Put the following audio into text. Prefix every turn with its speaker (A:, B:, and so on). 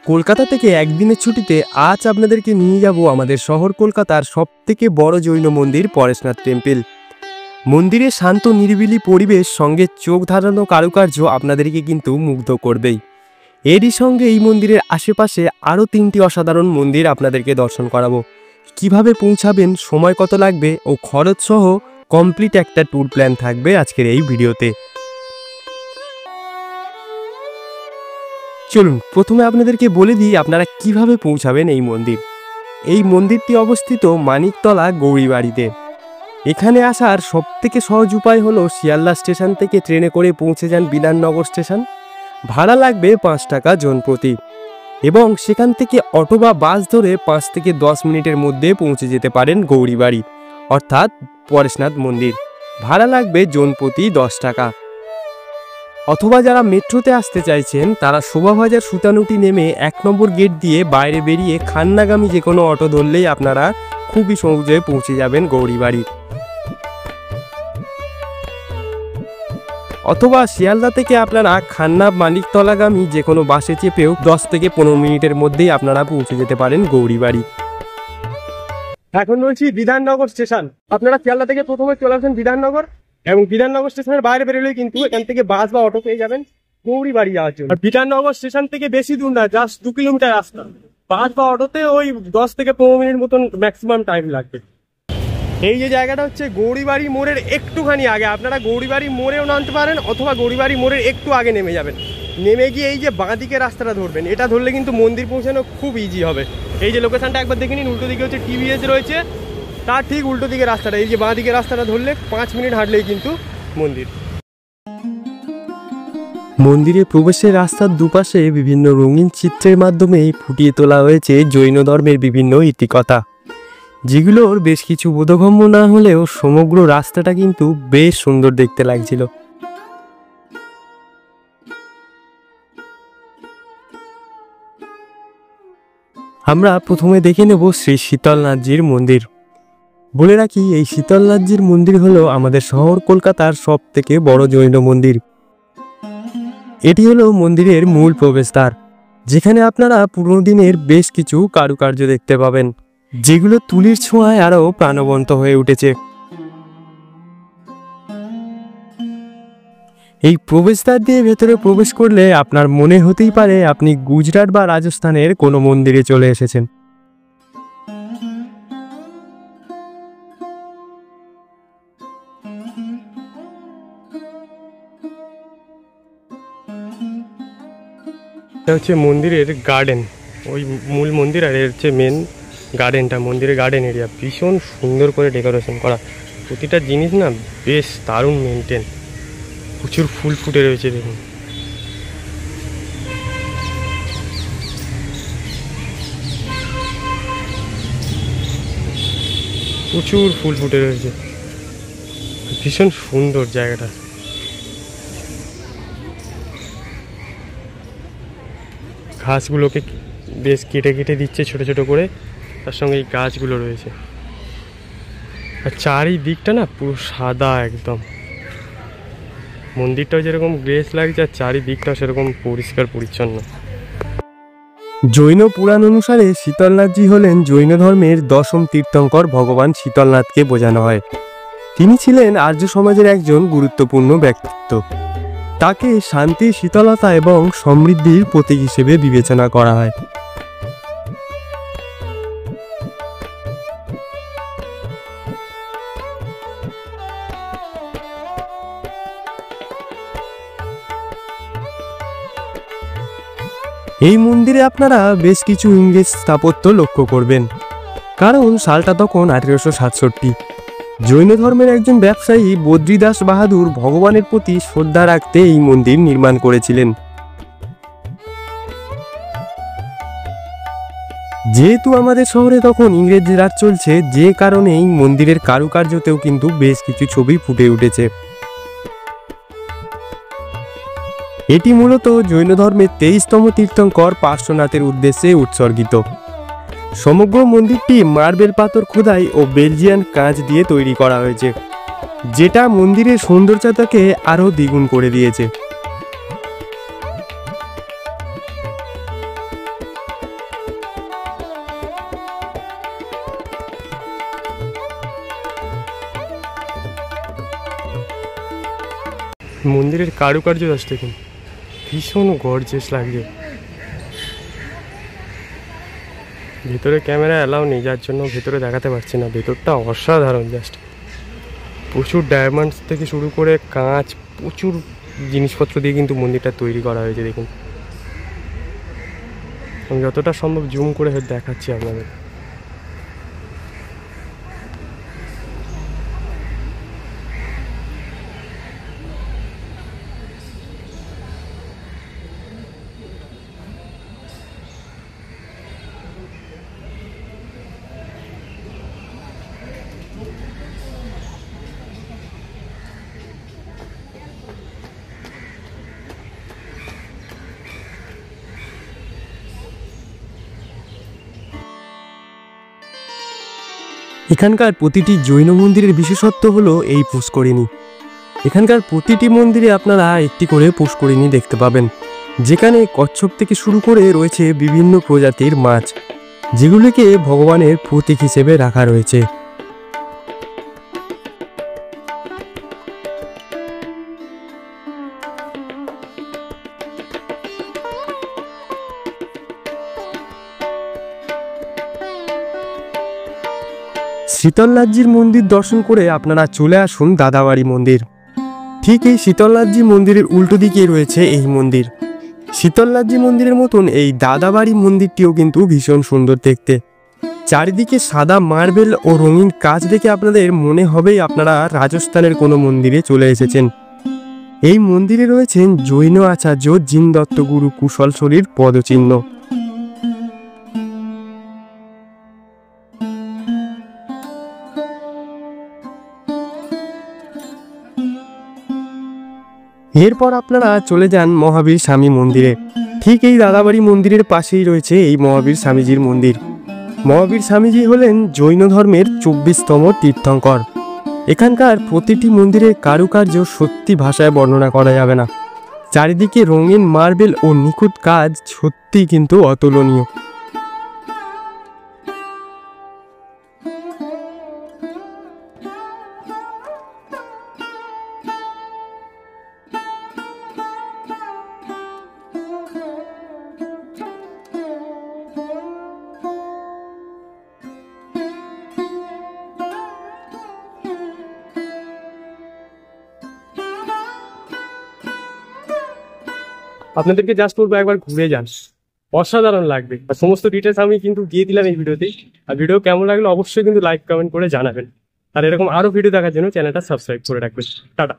A: কলকাতা থেকে একদিনের ছুটিতে আজ আপনাদেরকে নিয়ে যাব আমাদের শহর কলকাতার সবথেকে বড় জৈন মন্দির পরেশনাথ টেম্পল। মন্দিরের শান্ত নিরিবিলি পরিবেশ সঙ্গে চোখ ধাঁধানো কারুকার্য আপনাদেরকে কিন্তু মুগ্ধ করবেই। এরই সঙ্গে এই মন্দিরের আশেপাশে আরও 3টি অসাধারণ মন্দির আপনাদেরকে দর্শন করাবো। কিভাবে পৌঁছাবেন, সময় কত লাগবে ও খরচ সহ কমপ্লিট একটা ট্যুর প্ল্যান থাকবে আজকের এই ভিডিওতে। চলুন প্রথমে আপনাদেরকে বলে দিই আপনারা কিভাবে পৌঁছাবেন এই মন্দির। এই মন্দিরটি অবস্থিত মানিকতলা গৌরীবাড়িতে। এখানে আসার সবথেকে সহজ উপায় হলো শিয়ালদা স্টেশন থেকে ট্রেনে করে পৌঁছে যান বিধাননগর স্টেশন। ভাড়া লাগবে 5 টাকা জনপ্রতি এবং সেখান থেকে অটো বা বাস ধরে 5 থেকে 10 মিনিটের মধ্যে পৌঁছে যেতে পারেন গৌরীবাড়ি অর্থাৎ পরেশনাথ মন্দির। ভাড়া লাগবে জনপ্রতি 10 টাকা। অথবা যারা মেট্রোতে আসতে চাইছেন তারা শোভাবাজার সুতানুটি নেমে 1 নম্বর গেট দিয়ে বাইরে বেরিয়ে খান্নাগামী যে কোনো অটো ধরলেই আপনারা খুবই সহজে পৌঁছে যাবেন গৌরীবাড়ি। অথবা শিয়ালদা থেকে আপনারা খান্না মানিকতলাগামী যে কোনো বাসে চেপেও 10 থেকে 15 মিনিটের মধ্যেই আপনারা পৌঁছে যেতে পারেন গৌরীবাড়ি। এখন রয়েছি বিধাননগর স্টেশন। আপনারা শিয়ালদা থেকে প্রথমে চলে আসেন বিধাননগর এবং বিধাননগর স্টেশনের বাইরে বেরোলেই কিন্তু এখান থেকে বাস বা অটো পেয়ে যাবেন গৌরীবাড়ি যাওয়ার জন্য। বিধাননগর স্টেশন থেকে বেশি দূর না, জাস্ট 2 কিলোমিটার রাস্তা। বাস বা অটোতে ওই 10 থেকে 15 মিনিট মতন ম্যাক্সিমাম টাইম লাগবে। এই যে জায়গাটা হচ্ছে গৌরীবাড়ি মোড়ের একটুখানি আগে। আপনারা গৌরীবাড়ি মোড়েও নামতে পারেন অথবা গৌরীবাড়ি মোড়ের একটু আগে নেমে যাবেন। নেমে গিয়ে এই যে বাঁদিকে রাস্তাটা ধরবেন, এটা ধরলে কিন্তু মন্দির পৌঁছানো খুব ইজি হবে। এই যে লোকেশনটা একবার দেখে নিন, উল্টো দিকে হচ্ছে টিভিএস রয়েছে, তার ঠিক উল্টো দিকে রাস্তাটা। এই যে বাঁদিকে রাস্তাটা ধরলে 5 মিনিট হাঁটলেই কিন্তু মন্দির। মন্দিরে প্রবেশের রাস্তার দুপাশে বিভিন্ন রঙিন চিত্রের মাধ্যমে ফুটিয়ে তোলা হয়েছে জৈন ধর্মের বিভিন্ন ইতিকথা, যেগুলোর বেশ কিছু বোধগম্য না হলেও সমগ্র রাস্তাটা কিন্তু বেশ সুন্দর দেখতে লাগছিল। আমরা প্রথমে দেখে নেব শ্রী শীতলনাথজির মন্দির। বলে রাখি, এই শীতলনাথজির মন্দির হলো আমাদের শহর কলকাতার সবথেকে বড় জৈন মন্দির। এটি হলো মন্দিরের মূল প্রবেশদ্বার, যেখানে আপনারা পুরনো দিনের বেশ কিছু কারুকার্য দেখতে পাবেন, যেগুলো তুলির ছোঁয়ায় আরও প্রাণবন্ত হয়ে উঠেছে। এই প্রবেশদ্বার দিয়ে ভেতরে প্রবেশ করলে আপনার মনে হতেই পারে আপনি গুজরাট বা রাজস্থানের কোনো মন্দিরে চলে এসেছেন। এটা হচ্ছে মন্দিরের গার্ডেন, ওই মূল মন্দির আর এর হচ্ছে মেন গার্ডেনটা, মন্দিরের গার্ডেন এরিয়া। ভীষণ সুন্দর করে ডেকোরেশন করা, প্রতিটা জিনিস না বেশ দারুণ মেনটেন। প্রচুর ফুল ফুটে রয়েছে দেখুন। প্রচুর ফুল ফুটে রয়েছে, ভীষণ সুন্দর জায়গাটা। ঘাসগুলোকে বেশ কেটে কেটে দিচ্ছে ছোট ছোট করে, তার সঙ্গে এই গাছগুলো রয়েছে। আর চারিদিকটা না পুরো সাদা একদম। মন্দিরটাও যেরকম গ্রেস লাগছে আর চারিদিকটাও সেরকম পরিষ্কার পরিচ্ছন্ন। জৈন পুরাণ অনুসারে শীতলনাথজি হলেন জৈন ধর্মের 10ম তীর্থঙ্কর ভগবান শীতলনাথকে বোঝানো হয়। তিনি ছিলেন আর্য সমাজের একজন গুরুত্বপূর্ণ ব্যক্তিত্ব। তাকে শান্তি, শীতলতা এবং সমৃদ্ধির প্রতীক হিসেবে বিবেচনা করা হয়। এই মন্দিরে আপনারা বেশ কিছু ইংরেজ স্থাপত্য লক্ষ্য করবেন, কারণ সালটা তখন 1867। জৈন ধর্মের একজন ব্যবসায়ী বদ্রীদাস বাহাদুর ভগবানের প্রতি শ্রদ্ধা রাখতে এই মন্দির নির্মাণ করেছিলেন। যেহেতু আমাদের শহরে তখন ইংরেজ রাজ চলছে, যে কারণে এই মন্দিরের কারুকার্যতেও কিন্তু বেশ কিছু ছবি ফুটে উঠেছে। এটি মূলত জৈন ধর্মের 23তম তীর্থঙ্কর পার্শ্বনাথের উদ্দেশ্যে উৎসর্গিত। সমগ্র মন্দিরটি মার্বেল পাথর খোদাই ও বেলজিয়ান কাঁচ দিয়ে তৈরি করা হয়েছে, যেটা মন্দিরের সৌন্দর্যতাকে আরও দ্বিগুণ করে দিয়েছে। মন্দিরের কারুকার্য জাস্ট দেখুন, ভীষণ গর্জিয়াস লাগছে। ভেতরে ক্যামেরা অ্যালাউ নেই, যার জন্য ভেতরে দেখাতে পারছি না। ভেতরটা অসাধারণ, জাস্ট প্রচুর ডায়মন্ডস থেকে শুরু করে কাঁচ, প্রচুর জিনিসপত্র দিয়ে কিন্তু মন্দিরটা তৈরি করা হয়েছে। দেখুন, আমি যতটা সম্ভব জুম করে দেখাচ্ছি আপনাদের। এখানকার প্রতিটি জৈন মন্দিরের বিশেষত্ব হলো এই পুষ্করিণী। এখানকার প্রতিটি মন্দিরে আপনারা একটি করে পুষ্করিণী দেখতে পাবেন, যেখানে কচ্ছপ থেকে শুরু করে রয়েছে বিভিন্ন প্রজাতির মাছ, যেগুলিকে ভগবানের প্রতীক হিসেবে রাখা রয়েছে। শীতলনাথজির মন্দির দর্শন করে আপনারা চলে আসুন দাদাবাড়ি মন্দির। ঠিক এই শীতলনাথজি মন্দিরের উল্টো দিকে রয়েছে এই মন্দির। শীতলনাথজি মন্দিরের মতন এই দাদাবাড়ি মন্দিরটিও কিন্তু ভীষণ সুন্দর দেখতে। চারিদিকে সাদা মার্বেল ও রঙিন কাজ দেখে আপনাদের মনে হবেই আপনারা রাজস্থানের কোনো মন্দিরে চলে এসেছেন। এই মন্দিরে রয়েছেন জৈন আচার্য জিনদত্ত গুরু কুশলশরীর পদচিহ্ন। এরপর আপনারা চলে যান মহাবীর স্বামী মন্দিরে। ঠিক এই দাদাবাড়ি মন্দিরের পাশেই রয়েছে এই মহাবীর স্বামীজির মন্দির। মহাবীর স্বামীজি হলেন জৈন ধর্মের 24তম তীর্থঙ্কর। এখানকার প্রতিটি মন্দিরের কারুকার্য সত্যি ভাষায় বর্ণনা করা যাবে না। চারিদিকে রঙিন মার্বেল ও নিখুঁত কাজ সত্যিই কিন্তু অতুলনীয়। আপনাদেরকে জাস্ট বলবো একবার ঘুরে যান, অসাধারণ লাগবে। আর সমস্ত ডিটেলস আমি কিন্তু দিয়ে দিলাম এই ভিডিওতে। আর ভিডিও কেমন লাগলো অবশ্যই কিন্তু লাইক কমেন্ট করে জানাবেন। আর এরকম আরো ভিডিও দেখার জন্য চ্যানেলটা সাবস্ক্রাইব করে রাখবেন। টাটা।